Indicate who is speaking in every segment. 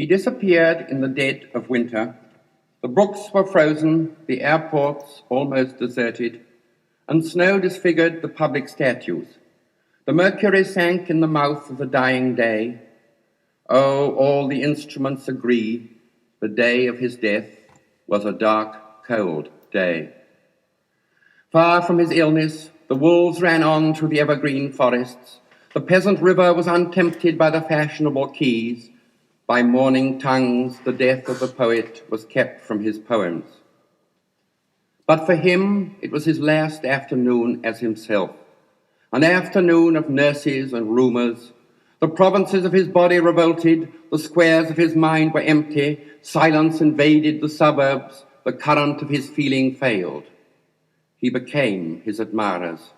Speaker 1: He disappeared in the dead of winter. The brooks were frozen, the airports almost deserted, and snow disfigured the public statues. The mercury sank in the mouth of the dying day. Oh, all the instruments agree, the day of his death was a dark, cold day. Far from his illness, the wolves ran on through the evergreen forests. The peasant river was untempted by the fashionable quays. By morning tongues, the death of the poet was kept from his poems. But for him, it was his last afternoon as himself, an afternoon of nurses and rumours. The provinces of his body revolted, the squares of his mind were empty, silence invaded the suburbs, the current of his feeling failed. He became his admirers.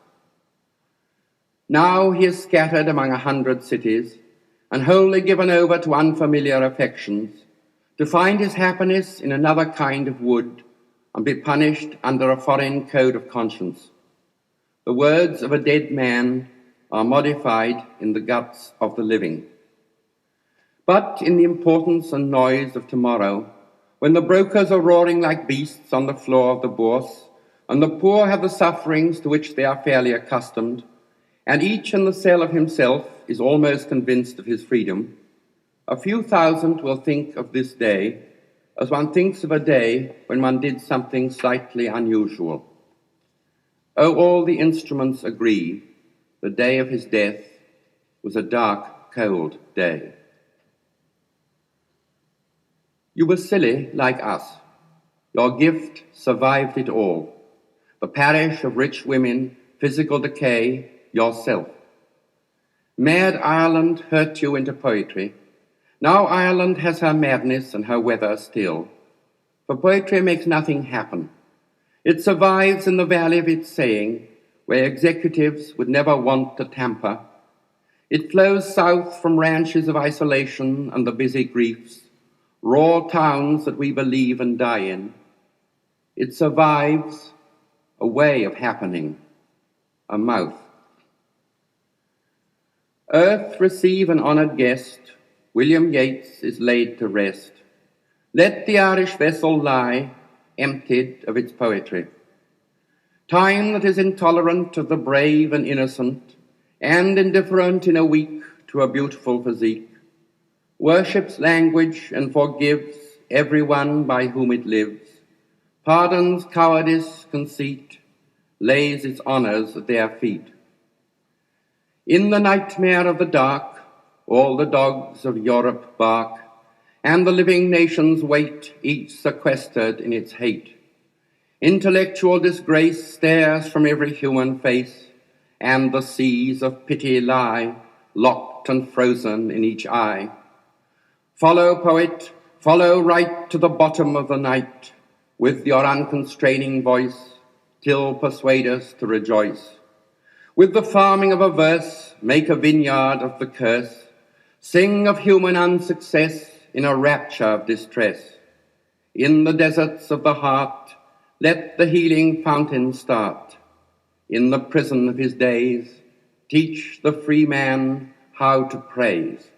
Speaker 1: Now he is scattered among 100 cities, and wholly given over to unfamiliar affections, to find his happiness in another kind of wood and be punished under a foreign code of conscience. The words of a dead man are modified in the guts of the living. But in the importance and noise of tomorrow, when the brokers are roaring like beasts on the floor of the bourse, and the poor have the sufferings to which they are fairly accustomed, and each in the cell of himself is almost convinced of his freedom, a few thousand will think of this day as one thinks of a day when one did something slightly unusual. Oh, all the instruments agree, the day of his death was a dark, cold day. You were silly like us. Your gift survived it all. The parish of rich women, physical decay, yourself. Mad Ireland hurt you into poetry. Now Ireland has her madness and her weather still. For poetry makes nothing happen. It survives in the valley of its saying, where executives would never want to tamper. It flows south from ranches of isolation and the busy griefs, raw towns that we believe and die in. It survives a way of happening, a mouth. Earth, receive an honoured guest. William Yeats is laid to rest. Let the Irish vessel lie, emptied of its poetry. Time that is intolerant of the brave and innocent, and indifferent in a week to a beautiful physique, worships language and forgives everyone by whom it lives, pardons cowardice, conceit, lays its honours at their feet. In the nightmare of the dark, all the dogs of Europe bark, and the living nations wait, each sequestered in its hate. Intellectual disgrace stares from every human face, and the seas of pity lie, locked and frozen in each eye. Follow, poet, follow right to the bottom of the night, with your unconstraining voice, till persuade us to rejoice. With the farming of a verse, make a vineyard of the curse. Sing of human unsuccess in a rapture of distress. In the deserts of the heart, let the healing fountain start. In the prison of his days, teach the free man how to praise.